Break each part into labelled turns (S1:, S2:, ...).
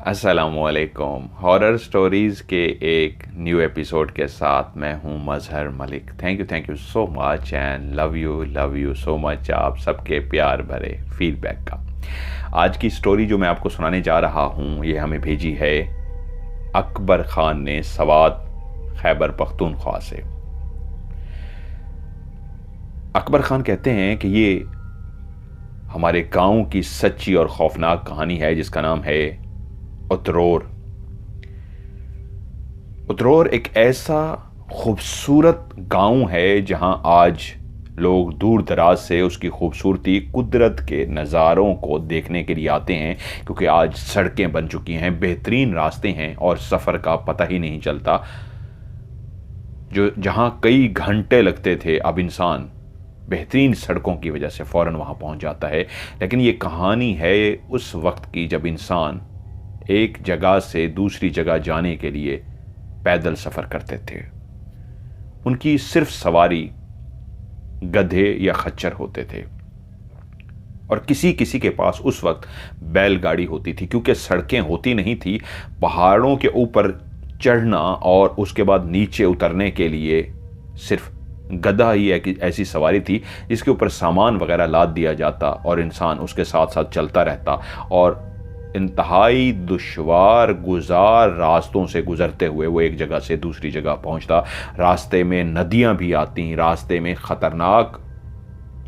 S1: अस्सलामुअलैकुम। Horror stories के एक न्यू एपिसोड के साथ मैं हूं Mazhar Malik. Thank you so much and love you so much आप सबके प्यार भरे फीडबैक का। आज की स्टोरी जो मैं आपको सुनाने जा रहा हूं ये हमें भेजी है अकबर ख़ान ने सवात खैबर पख्तूनख्वा से। अकबर ख़ान कहते हैं कि ये हमारे गांव की सच्ची और खौफनाक कहानी है जिसका नाम है उतरोर। उतरोर एक ऐसा खूबसूरत गांव है जहां आज लोग दूर दराज से उसकी खूबसूरती, कुदरत के नज़ारों को देखने के लिए आते हैं, क्योंकि आज सड़कें बन चुकी हैं, बेहतरीन रास्ते हैं और सफ़र का पता ही नहीं चलता। जो जहां कई घंटे लगते थे अब इंसान बेहतरीन सड़कों की वजह से फ़ौरन वहां पहुंच जाता है। लेकिन ये कहानी है उस वक्त की जब इंसान एक जगह से दूसरी जगह जाने के लिए पैदल सफ़र करते थे। उनकी सिर्फ सवारी गधे या खच्चर होते थे और किसी किसी के पास उस वक्त बैलगाड़ी होती थी, क्योंकि सड़कें होती नहीं थी। पहाड़ों के ऊपर चढ़ना और उसके बाद नीचे उतरने के लिए सिर्फ गधा ही एक ऐसी सवारी थी जिसके ऊपर सामान वगैरह लाद दिया जाता और इंसान उसके साथ साथ चलता रहता और इंतहाई दुश्वार गुजार रास्तों से गुजरते हुए वो एक जगह से दूसरी जगह पहुंचता। रास्ते में नदियां भी आती, रास्ते में ख़तरनाक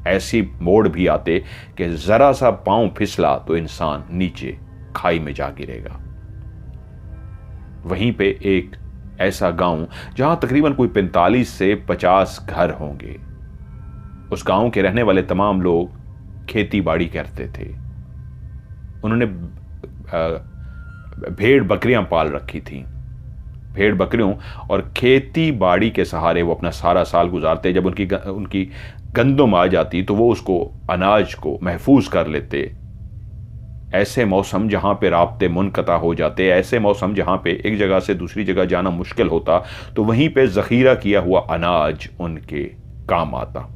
S1: ऐसी मोड़ भी आते कि ज़रा सा पांव फिसला तो इंसान नीचे खाई में जा गिरेगा। वहीं पे एक ऐसा गांव जहां तकरीबन कोई 45 से 50 घर होंगे। उस गांव के रहने वाले तमाम लोग खेती बाड़ी करते थे। उन्होंने भेड़ बकरियां पाल रखी थी। भेड़ बकरियों और खेती बाड़ी के सहारे वो अपना सारा साल गुजारते। जब उनकी गंदम आ जाती तो वो उसको अनाज को महफूज कर लेते। ऐसे मौसम जहां पे राब्ते मुनक़ता हो जाते, ऐसे मौसम जहां पे एक जगह से दूसरी जगह जाना मुश्किल होता, तो वहीं पे ज़ख़ीरा किया हुआ अनाज उनके काम आता।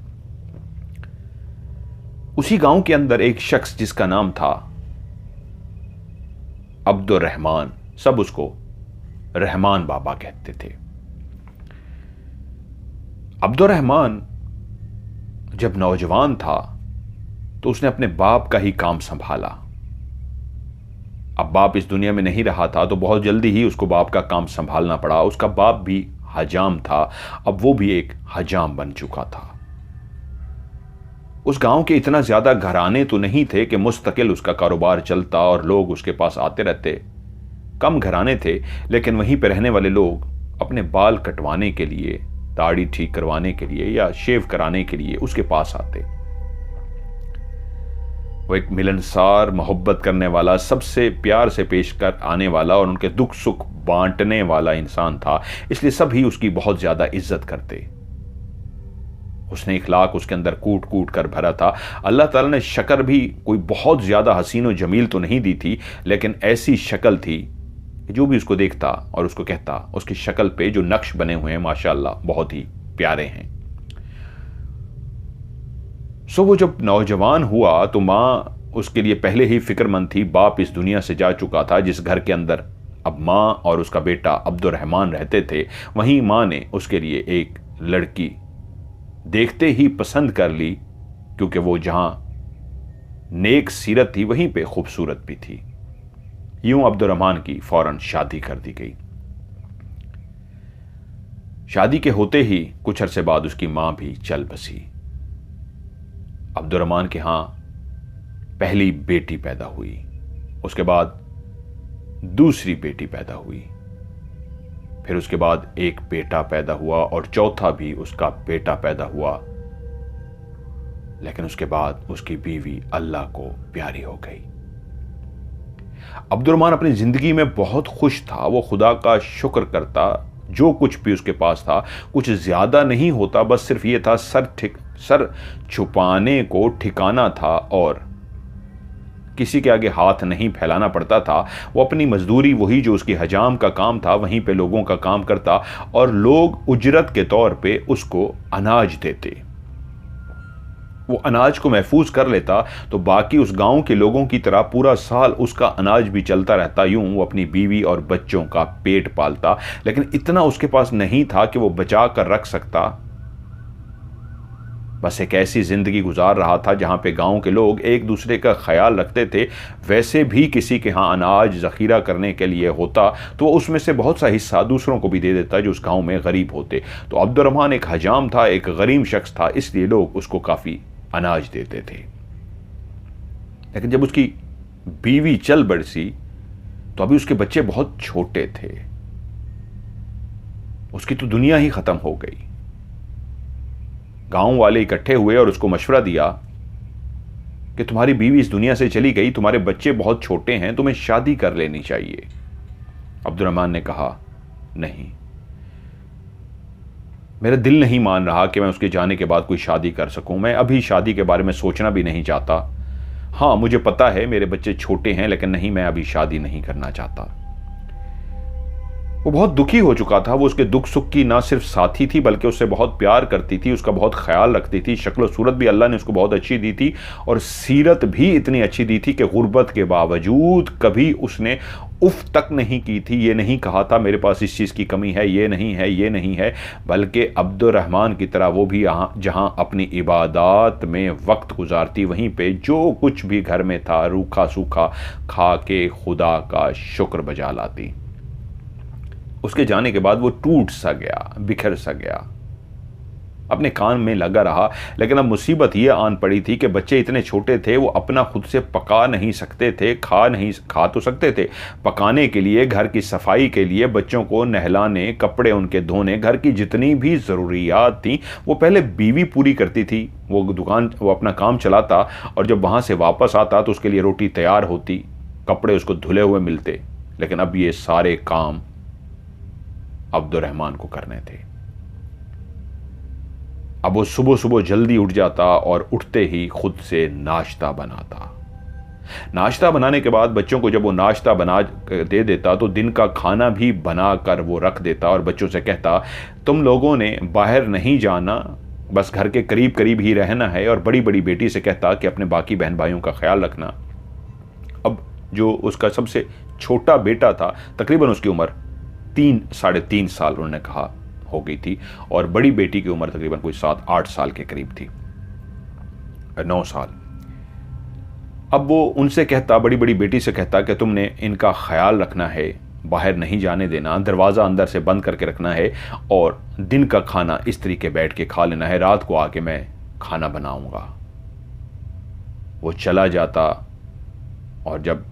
S1: उसी गांव के अंदर एक शख्स जिसका नाम था अब्दुर्रहमान, सब उसको रहमान बाबा कहते थे। अब्दुर्रहमान जब नौजवान था तो उसने अपने बाप का ही काम संभाला। अब बाप इस दुनिया में नहीं रहा था तो बहुत जल्दी ही उसको बाप का काम संभालना पड़ा। उसका बाप भी हजाम था, अब वो भी एक हजाम बन चुका था। उस गांव के इतना ज्यादा घराने तो नहीं थे कि मुस्तकिल उसका कारोबार चलता और लोग उसके पास आते रहते। कम घराने थे, लेकिन वहीं पर रहने वाले लोग अपने बाल कटवाने के लिए, दाढ़ी ठीक करवाने के लिए या शेव कराने के लिए उसके पास आते। वो एक मिलनसार, मोहब्बत करने वाला, सबसे प्यार से पेश कर आने वाला और उनके दुख सुख बांटने वाला इंसान था, इसलिए सभी उसकी बहुत ज्यादा इज्जत करते। उसने इखलाक उसके अंदर कूट कूट कर भरा था। अल्लाह ताला ने शक्ल भी कोई बहुत ज़्यादा हसीन व जमील तो नहीं दी थी, लेकिन ऐसी शक्ल थी कि जो भी उसको देखता और उसको कहता, उसकी शक्ल पे जो नक्श बने हुए हैं माशाअल्लाह बहुत ही प्यारे हैं। सो वो जब नौजवान हुआ तो माँ उसके लिए पहले ही फिक्रमंद थी। बाप इस दुनिया से जा चुका था। जिस घर के अंदर अब माँ और उसका बेटा अब्दुर्रहमान रहते थे, वहीं माँ ने उसके लिए एक लड़की देखते ही पसंद कर ली, क्योंकि वो जहां नेक सीरत थी वहीं पे खूबसूरत भी थी। यूं अब्दुर्रहमान की फौरन शादी कर दी गई। शादी के होते ही कुछ अरसे बाद उसकी मां भी चल बसी। अब्दुर्रहमान के यहां पहली बेटी पैदा हुई, उसके बाद दूसरी बेटी पैदा हुई, फिर उसके बाद एक बेटा पैदा हुआ और चौथा भी उसका बेटा पैदा हुआ। लेकिन उसके बाद उसकी बीवी अल्लाह को प्यारी हो गई। अब्दुर्रहमान अपनी जिंदगी में बहुत खुश था। वो खुदा का शुक्र करता, जो कुछ भी उसके पास था कुछ ज्यादा नहीं होता, बस सिर्फ ये था सर छुपाने को ठिकाना था और किसी के आगे हाथ नहीं फैलाना पड़ता था। वो अपनी मजदूरी, वही जो उसकी हजाम का काम था, वहीं पे लोगों का काम करता और लोग उजरत के तौर पे उसको अनाज देते। वो अनाज को महफूज कर लेता तो बाकी उस गांव के लोगों की तरह पूरा साल उसका अनाज भी चलता रहता, यूं वो अपनी बीवी और बच्चों का पेट पालता। लेकिन इतना उसके पास नहीं था कि वो बचा कर रख सकता। बस एक ऐसी जिंदगी गुजार रहा था जहां पे गांव के लोग एक दूसरे का ख्याल रखते थे। वैसे भी किसी के यहाँ अनाज जखीरा करने के लिए होता तो वो उसमें से बहुत सा हिस्सा दूसरों को भी दे देता जो उस गांव में गरीब होते। तो अब्दुर्रहमान एक हजाम था, एक गरीब शख्स था, इसलिए लोग उसको काफ़ी अनाज देते थे। लेकिन जब उसकी बीवी चल बरसी तो अभी उसके बच्चे बहुत छोटे थे। उसकी तो दुनिया ही खत्म हो गई। गांव वाले इकट्ठे हुए और उसको मशवरा दिया कि तुम्हारी बीवी इस दुनिया से चली गई, तुम्हारे बच्चे बहुत छोटे हैं, तुम्हें शादी कर लेनी चाहिए। अब्दुर्रहमान ने कहा, नहीं, मेरा दिल नहीं मान रहा कि मैं उसके जाने के बाद कोई शादी कर सकूं। मैं अभी शादी के बारे में सोचना भी नहीं चाहता। हाँ, मुझे पता है मेरे बच्चे छोटे हैं, लेकिन नहीं, मैं अभी शादी नहीं करना चाहता। वो बहुत दुखी हो चुका था। वो उसके दुख सुख की ना सिर्फ साथी थी बल्कि उससे बहुत प्यार करती थी, उसका बहुत ख्याल रखती थी। शक्ल सूरत भी अल्लाह ने उसको बहुत अच्छी दी थी और सीरत भी इतनी अच्छी दी थी कि गुर्बत के बावजूद कभी उसने उफ तक नहीं की थी। ये नहीं कहा था मेरे पास इस चीज़ की कमी है, ये नहीं है, ये नहीं है, बल्कि अब्दुर्रहमान की तरह वो भी यहाँ जहाँ अपनी इबादत में वक्त गुजारती, वहीं पे जो कुछ भी घर में था रूखा सूखा खा के खुदा का शुक्र बजा लाती। उसके जाने के बाद वो टूट सा गया, बिखर सा गया, अपने काम में लगा रहा। लेकिन अब मुसीबत ये आन पड़ी थी कि बच्चे इतने छोटे थे, वो अपना खुद से पका नहीं सकते थे, खा तो सकते थे। पकाने के लिए, घर की सफाई के लिए, बच्चों को नहलाने, कपड़े उनके धोने, घर की जितनी भी ज़रूरियात थी वो पहले बीवी पूरी करती थी। वो अपना काम चलाता और जब वहाँ से वापस आता तो उसके लिए रोटी तैयार होती, कपड़े उसको धुले हुए मिलते। लेकिन अब ये सारे काम अब्दुर्रहमान को करने थे। अब वो सुबह सुबह जल्दी उठ जाता और उठते ही खुद से नाश्ता बनाता। नाश्ता बनाने के बाद बच्चों को जब वो नाश्ता बना दे देता तो दिन का खाना भी बना कर वो रख देता और बच्चों से कहता, तुम लोगों ने बाहर नहीं जाना, बस घर के करीब करीब ही रहना है। और बड़ी बड़ी बेटी से कहता कि अपने बाकी बहन भाइयों का ख्याल रखना। अब जो उसका सबसे छोटा बेटा था, तकरीबन उसकी उम्र 3-3.5 साल उन्होंने कहा हो गई थी और बड़ी बेटी की उम्र तकरीबन कोई 7-8 साल के करीब थी, 9 साल। अब वो उनसे कहता, बड़ी बड़ी बेटी से कहता कि तुमने इनका ख्याल रखना है, बाहर नहीं जाने देना, दरवाज़ा अंदर से बंद करके रखना है और दिन का खाना इस तरीके बैठ के खा लेना है, रात को आके मैं खाना बनाऊंगा। वो चला जाता और जब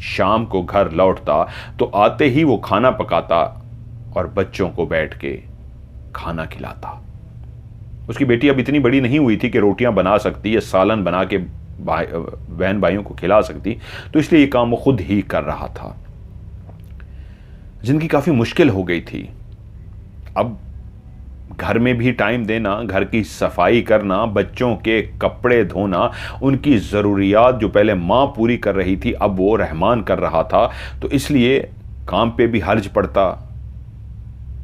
S1: शाम को घर लौटता तो आते ही वो खाना पकाता और बच्चों को बैठ के खाना खिलाता। उसकी बेटी अब इतनी बड़ी नहीं हुई थी कि रोटियां बना सकती या सालन बना के बहन भाइयों को खिला सकती, तो इसलिए ये काम वो खुद ही कर रहा था। जिंदगी काफ़ी मुश्किल हो गई थी। अब घर में भी टाइम देना, घर की सफाई करना, बच्चों के कपड़े धोना, उनकी ज़रूरियात जो पहले माँ पूरी कर रही थी अब वो रहमान कर रहा था, तो इसलिए काम पे भी हर्ज पड़ता।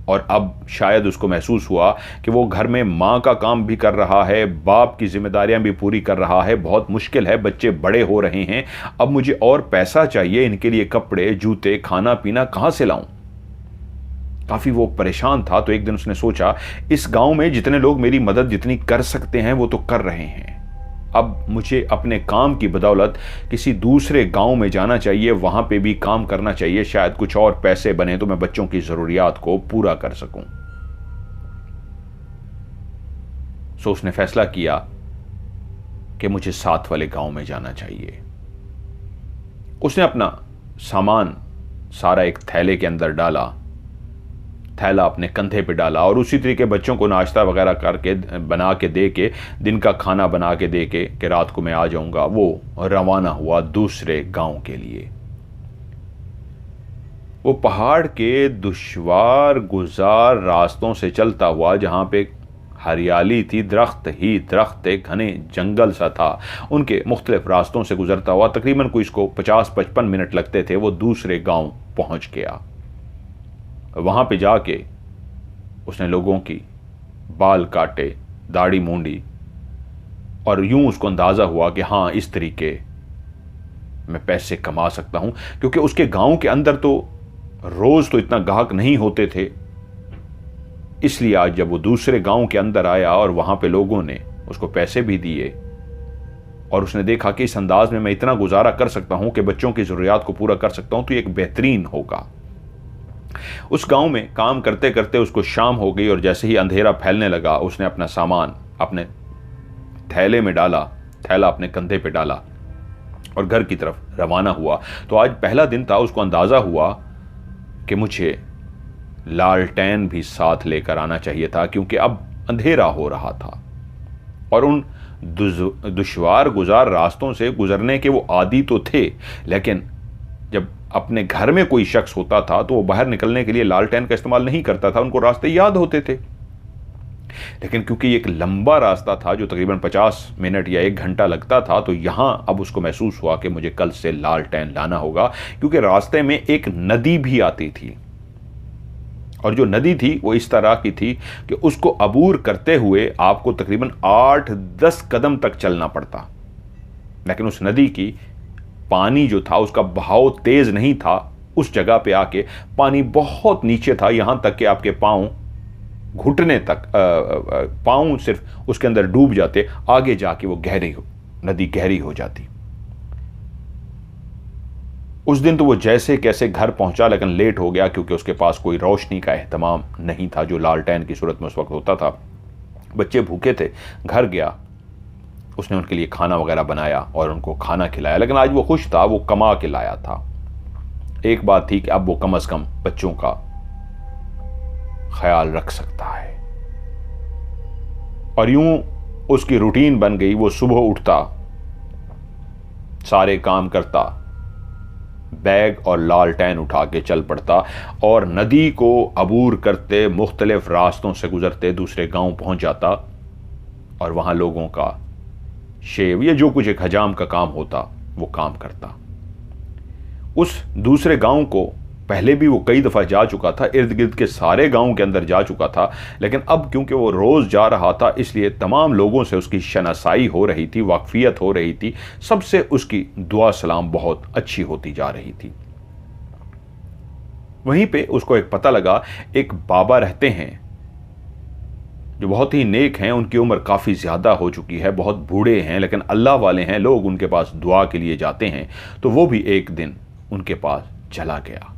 S1: और अब शायद उसको महसूस हुआ कि वो घर में माँ का काम भी कर रहा है, बाप की जिम्मेदारियां भी पूरी कर रहा है, बहुत मुश्किल है, बच्चे बड़े हो रहे हैं, अब मुझे और पैसा चाहिए, इनके लिए कपड़े, जूते, खाना पीना कहाँ से लाऊं। काफ़ी वो परेशान था। तो एक दिन उसने सोचा, इस गांव में जितने लोग मेरी मदद जितनी कर सकते हैं वो तो कर रहे हैं, अब मुझे अपने काम की बदौलत किसी दूसरे गांव में जाना चाहिए, वहां पे भी काम करना चाहिए, शायद कुछ और पैसे बने तो मैं बच्चों की ज़रूरियात को पूरा कर सकूं। सो उसने फैसला किया कि मुझे साथ वाले गांव में जाना चाहिए। उसने अपना सामान सारा एक थैले के अंदर डाला, थैला अपने कंधे पे डाला और उसी तरीके बच्चों को नाश्ता वगैरह करके बना के दे के, दिन का खाना बना के दे के कि रात को मैं आ जाऊंगा, वो रवाना हुआ दूसरे गांव के लिए। वो पहाड़ के दुश्वार गुजार रास्तों से चलता हुआ, जहां पे हरियाली थी, दरख्त ही दरख्त, एक घने जंगल सा था, उनके मुख्तलिफ रास्तों से गुजरता हुआ तकरीबन कोई इसको 50-55 मिनट लगते थे, वो दूसरे गांव पहुंच गया। वहाँ पे जाके उसने लोगों की बाल काटे, दाढ़ी मूंडी और यूं उसको अंदाज़ा हुआ कि हाँ, इस तरीके मैं पैसे कमा सकता हूं, क्योंकि उसके गांव के अंदर तो रोज़ तो इतना गाहक नहीं होते थे। इसलिए आज जब वो दूसरे गांव के अंदर आया और वहां पे लोगों ने उसको पैसे भी दिए और उसने देखा कि इस अंदाज में मैं इतना गुजारा कर सकता हूं कि बच्चों की ज़रूरियात को पूरा कर सकता हूं, तो एक बेहतरीन होगा। उस गांव में काम करते करते उसको शाम हो गई और जैसे ही अंधेरा फैलने लगा उसने अपना सामान अपने थैले में डाला, थैला अपने कंधे पे डाला और घर की तरफ रवाना हुआ। तो आज पहला दिन था, उसको अंदाज़ा हुआ कि मुझे लालटेन भी साथ लेकर आना चाहिए था, क्योंकि अब अंधेरा हो रहा था और उन दुश्वार गुजार रास्तों से गुजरने के वो आदी तो थे, लेकिन जब अपने घर में कोई शख्स होता था तो वो बाहर निकलने के लिए लालटेन का इस्तेमाल नहीं करता था, उनको रास्ते याद होते थे। लेकिन क्योंकि एक लंबा रास्ता था जो तकरीबन 50 मिनट या 1 घंटा लगता था, तो यहां अब उसको महसूस हुआ कि मुझे कल से लालटेन लाना होगा, क्योंकि रास्ते में एक नदी भी आती थी और जो नदी थी वो इस तरह की थी कि उसको अबूर करते हुए आपको तकरीबन 8-10 कदम तक चलना पड़ता। लेकिन उस नदी की पानी जो था उसका बहाव तेज नहीं था। उस जगह पे आके पानी बहुत नीचे था, यहां तक कि आपके पांव घुटने तक पांव सिर्फ उसके अंदर डूब जाते, आगे जाके वो नदी गहरी हो जाती। उस दिन तो वो जैसे कैसे घर पहुंचा, लेकिन लेट हो गया क्योंकि उसके पास कोई रोशनी का एहतमाम नहीं था जो लालटेन की सूरत में उस वक्त होता था। बच्चे भूखे थे, घर गया, उसने उनके लिए खाना वगैरह बनाया और उनको खाना खिलाया। लेकिन आज वो खुश था, वो कमा के लाया था। एक बात थी कि अब वो कम से कम बच्चों का ख्याल रख सकता है। और यूं उसकी रूटीन बन गई, वो सुबह उठता, सारे काम करता, बैग और लालटेन उठा के चल पड़ता और नदी को अबूर करते मुख्तलिफ रास्तों से गुजरते दूसरे गांव पहुंच जाता और वहां लोगों का शेव या जो कुछ एक हजाम का काम होता वो काम करता। उस दूसरे गांव को पहले भी वो कई दफ़ा जा चुका था, इर्द गिर्द के सारे गांव के अंदर जा चुका था, लेकिन अब क्योंकि वो रोज़ जा रहा था इसलिए तमाम लोगों से उसकी शनासाई हो रही थी, वाकफियत हो रही थी, सबसे उसकी दुआ सलाम बहुत अच्छी होती जा रही थी। वहीं पे उसको एक पता लगा, एक बाबा रहते हैं जो बहुत ही नेक हैं, उनकी उम्र काफ़ी ज़्यादा हो चुकी है, बहुत बूढ़े हैं, लेकिन अल्लाह वाले हैं, लोग उनके पास दुआ के लिए जाते हैं। तो वो भी एक दिन उनके पास चला गया।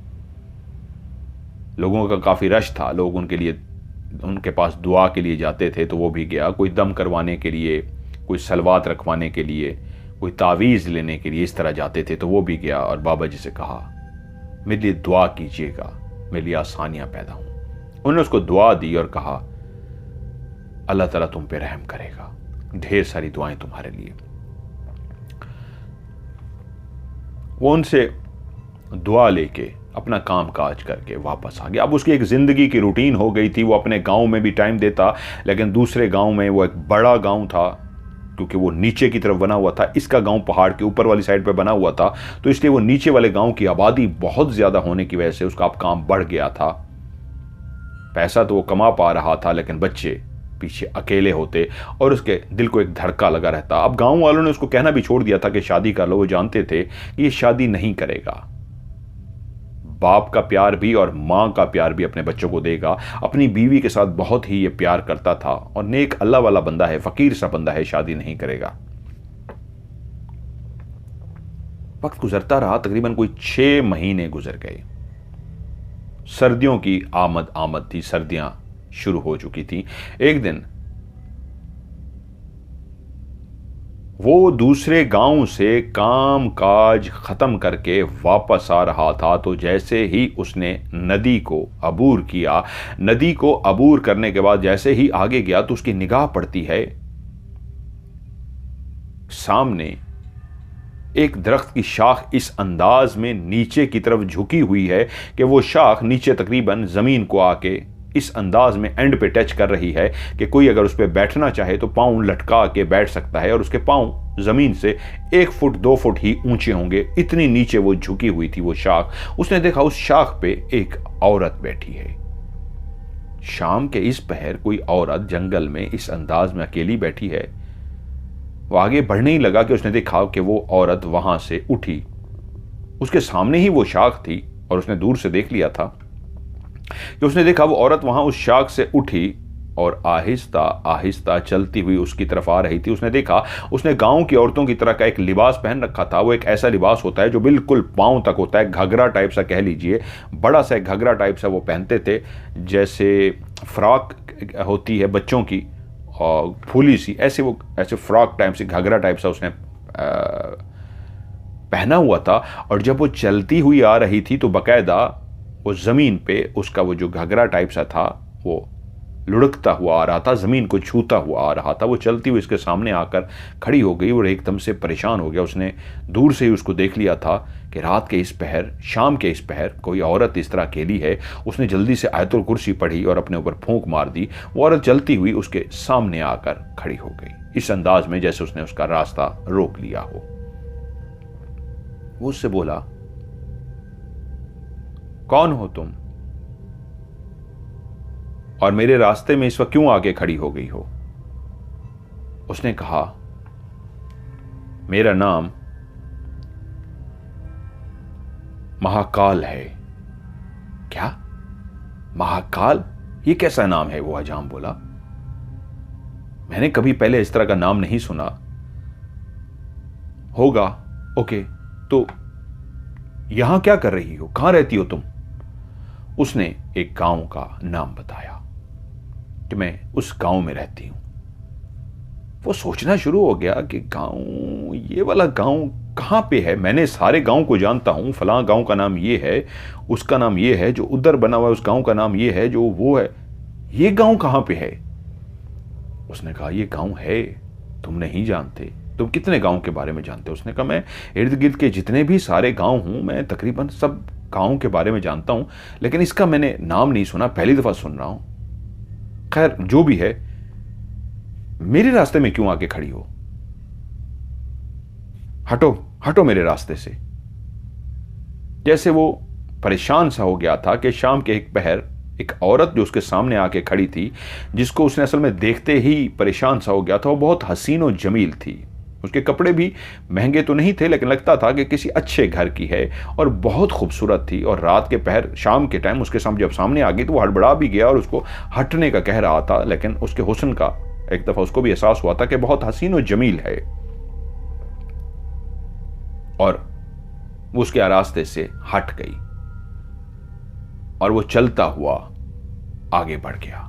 S1: लोगों का काफ़ी रश था, लोग उनके पास दुआ के लिए जाते थे, तो वो भी गया। कोई दम करवाने के लिए, कोई सलवात रखवाने के लिए, कोई तावीज़ लेने के लिए, इस तरह जाते थे, तो वो भी गया और बाबा जी से कहा मेरे लिए दुआ कीजिएगा, मेरे लिए आसानियाँ पैदा हों। उन्होंने उसको दुआ दी और कहा अल्लाह ताला तुम पे रहम करेगा, ढेर सारी दुआएं तुम्हारे लिए। वो उनसे दुआ लेके अपना काम काज करके वापस आ गया। अब उसकी एक ज़िंदगी की रूटीन हो गई थी, वो अपने गांव में भी टाइम देता, लेकिन दूसरे गांव में, वो एक बड़ा गांव था क्योंकि वो नीचे की तरफ बना हुआ था, इसका गांव पहाड़ के ऊपर वाली साइड पे बना हुआ था, तो इसलिए वो नीचे वाले गांव की आबादी बहुत ज़्यादा होने की वजह से उसका अब काम बढ़ गया था। पैसा तो वो कमा पा रहा था, लेकिन बच्चे पीछे अकेले होते और उसके दिल को एक धड़का लगा रहता। अब गांव वालों ने उसको कहना भी छोड़ दिया था कि शादी कर लो, वो जानते थे कि ये शादी नहीं करेगा। बाप का प्यार भी और माँ का प्यार भी अपने बच्चों को देगा। अपनी बीवी के साथ बहुत ही ये प्यार करता था और नेक अल्लाह वाला बंदा है, फकीर सा बंदा है, शादी नहीं करेगा। वक्त गुजरता रहा, तकरीबन कोई 6 महीने गुजर गए। सर्दियों की आमद थी, सर्दियां शुरू हो चुकी थी। एक दिन वो दूसरे गांव से काम काज खत्म करके वापस आ रहा था, तो जैसे ही उसने नदी को अबूर किया, नदी को अबूर करने के बाद जैसे ही आगे गया तो उसकी निगाह पड़ती है सामने एक दरख्त की शाख इस अंदाज में नीचे की तरफ झुकी हुई है कि वो शाख नीचे तकरीबन जमीन को आके इस अंदाज में एंड पे टच कर रही है कि कोई अगर उस पर बैठना चाहे तो पाँव लटका के बैठ सकता है और उसके पाँव जमीन से 1 फुट 2 फुट ही ऊंचे होंगे, इतनी नीचे वो झुकी हुई थी वो शाख। उसने देखा उस शाख पे एक औरत बैठी है। शाम के इस पहर कोई औरत जंगल में इस अंदाज में अकेली बैठी है। वो आगे बढ़ने ही लगा कि उसने देखा कि वो औरत वहां से उठी। उसके सामने ही वो शाख थी और उसने दूर से देख लिया था कि उसने देखा वो औरत वहां उस शाख से उठी और आहिस्ता आहिस्ता चलती हुई उसकी तरफ आ रही थी। उसने देखा उसने गांव की औरतों की तरह का एक लिबास पहन रखा था। वो एक ऐसा लिबास होता है जो बिल्कुल पांव तक होता है, घघरा टाइप सा कह लीजिए, बड़ा सा एक घघरा टाइप सा वो पहनते थे, जैसे फ्रॉक होती है बच्चों की और फूली सी, ऐसे वो ऐसे फ्रॉक टाइप से घघरा टाइप सा उसने पहना हुआ था। और जब वो चलती हुई आ रही थी तो बकायदा वो जमीन पे उसका वो जो घघरा टाइप सा था वो लुढ़कता हुआ आ रहा था, जमीन को छूता हुआ आ रहा था। वो चलती हुई इसके सामने आकर खड़ी हो गई और एकदम से परेशान हो गया। उसने दूर से ही उसको देख लिया था कि रात के इस पहर, शाम के इस पहर कोई औरत इस तरह अकेली है। उसने जल्दी से आयतुल कुर्सी पढ़ी और अपने ऊपर फूंक मार दी। वो औरत चलती हुई उसके सामने आकर खड़ी हो गई, इस अंदाज में जैसे उसने उसका रास्ता रोक लिया हो। वो उससे बोला, कौन हो तुम और मेरे रास्ते में इस वक्त क्यों आके खड़ी हो गई हो? उसने कहा, मेरा नाम महाकाल है। क्या? महाकाल? ये कैसा नाम है? वो हजाम बोला, मैंने कभी पहले इस तरह का नाम नहीं सुना। होगा, ओके, तो यहां क्या कर रही हो? कहां रहती हो तुम? उसने एक गांव का नाम बताया कि मैं उस गांव में रहती हूं। वो सोचना शुरू हो गया कि गांव, ये वाला गांव कहां पे है? मैंने सारे गांव को जानता हूं, फलां गांव का नाम ये है, उसका नाम ये है, जो उधर बना हुआ है उस गांव का नाम ये है, जो वो है, ये गांव कहां पे है? उसने कहा, ये गांव है, तुम नहीं जानते। तुम कितने गांव के बारे में जानते हो? उसने कहा, मैं इर्द गिर्द के जितने भी सारे गांव हूं, मैं तकरीबन सब गांव के बारे में जानता हूं, लेकिन इसका मैंने नाम नहीं सुना, पहली दफा सुन रहा हूं। खैर, जो भी है, मेरे रास्ते में क्यों आके खड़ी हो? हटो, हटो मेरे रास्ते से। जैसे वो परेशान सा हो गया था कि शाम के एक पहर एक औरत जो उसके सामने आके खड़ी थी, जिसको उसने असल में देखते ही परेशान सा हो गया था, वो बहुत हसीन और जमील थी। उसके कपड़े भी महंगे तो नहीं थे, लेकिन लगता था कि किसी अच्छे घर की है, और बहुत खूबसूरत थी। और रात के पहर, शाम के टाइम उसके सामने जब सामने आ गई तो वो हड़बड़ा भी गया और उसको हटने का कह रहा था, लेकिन उसके हुस्न का एक दफा उसको भी एहसास हुआ था कि बहुत हसीन और जमील है, और वो उसके रास्ते से हट गई और वो चलता हुआ आगे बढ़ गया।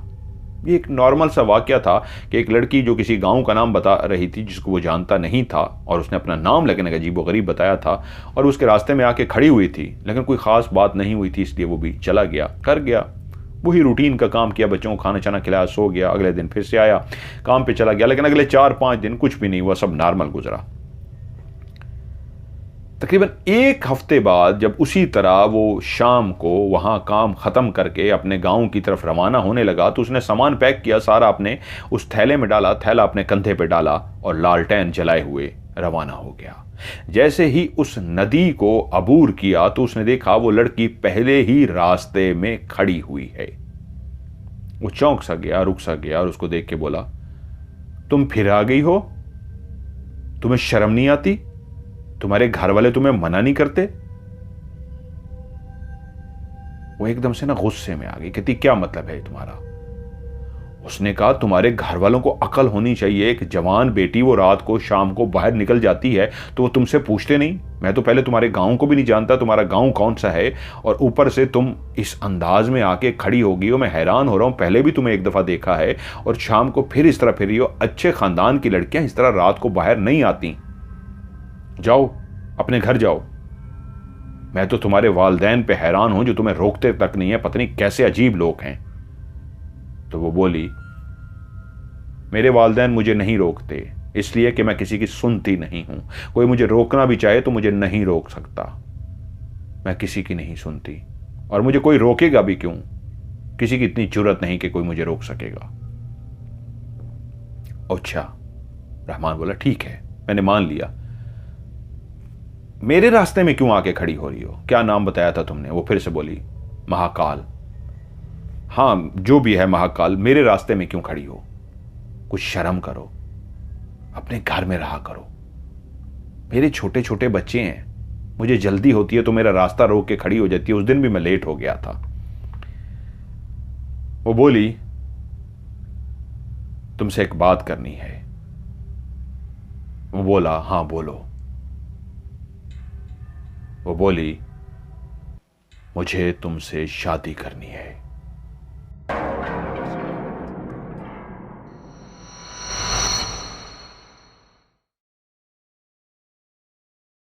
S1: ये एक नॉर्मल सा वाकया था कि एक लड़की जो किसी गांव का नाम बता रही थी जिसको वो जानता नहीं था, और उसने अपना नाम लेकिन अजीबोगरीब बताया था, और उसके रास्ते में आके खड़ी हुई थी, लेकिन कोई खास बात नहीं हुई थी, इसलिए वो भी चला गया, कर गया वही रूटीन का काम किया, बच्चों को खाना चाना खिलाया, सो गया। अगले दिन फिर से आया, काम पे चला गया, लेकिन अगले 4-5 दिन कुछ भी नहीं हुआ, सब नॉर्मल गुजरा। तकरीबन एक हफ्ते बाद जब उसी तरह वो शाम को वहां काम खत्म करके अपने गांव की तरफ रवाना होने लगा, तो उसने सामान पैक किया सारा, अपने उस थैले में डाला, थैला अपने कंधे पे डाला और लालटेन जलाए हुए रवाना हो गया। जैसे ही उस नदी को अबूर किया तो उसने देखा वो लड़की पहले ही रास्ते में खड़ी हुई है। वो चौंक सा गया, रुक सा गया और उसको देख के बोला, तुम फिर आ गई हो? तुम्हें शर्म नहीं आती? तुम्हारे घर वाले तुम्हें मना नहीं करते? वो एकदम से ना गुस्से में आ गई, कहती, क्या मतलब है तुम्हारा? उसने कहा, तुम्हारे घर वालों को अकल होनी चाहिए। एक जवान बेटी वो रात को शाम को बाहर निकल जाती है तो वो तुमसे पूछते नहीं? मैं तो पहले तुम्हारे गांव को भी नहीं जानता, तुम्हारा गांव कौन सा है, और ऊपर से तुम इस अंदाज में आके खड़ी होगी हो। मैं हैरान हो रहा हूं, पहले भी तुम्हें एक दफा देखा है और शाम को फिर इस तरह फिर रही हो। अच्छे खानदान की लड़कियां इस तरह रात को बाहर नहीं आती। जाओ, अपने घर जाओ। मैं तो तुम्हारे वालदैन पे हैरान हूं जो तुम्हें रोकते तक नहीं है, पता नहीं कैसे अजीब लोग हैं। तो वो बोली, मेरे वालदैन मुझे नहीं रोकते इसलिए कि मैं किसी की सुनती नहीं हूं। कोई मुझे रोकना भी चाहे तो मुझे नहीं रोक सकता। मैं किसी की नहीं सुनती और मुझे कोई रोकेगा भी क्यों? किसी की इतनी जुर्रत नहीं कि कोई मुझे रोक सकेगा। अच्छा, रहमान बोला, ठीक है, मैंने मान लिया। मेरे रास्ते में क्यों आके खड़ी हो रही हो? क्या नाम बताया था तुमने? वो फिर से बोली, महाकाल। हाँ, जो भी है महाकाल, मेरे रास्ते में क्यों खड़ी हो? कुछ शर्म करो। अपने घर में रहा करो। मेरे छोटे छोटे बच्चे हैं, मुझे जल्दी होती है तो मेरा रास्ता रोक के खड़ी हो जाती है। उस दिन भी मैं लेट हो गया था। वो बोली, तुमसे एक बात करनी है। वो बोला, हां बोलो। वो बोली, मुझे तुमसे शादी करनी है।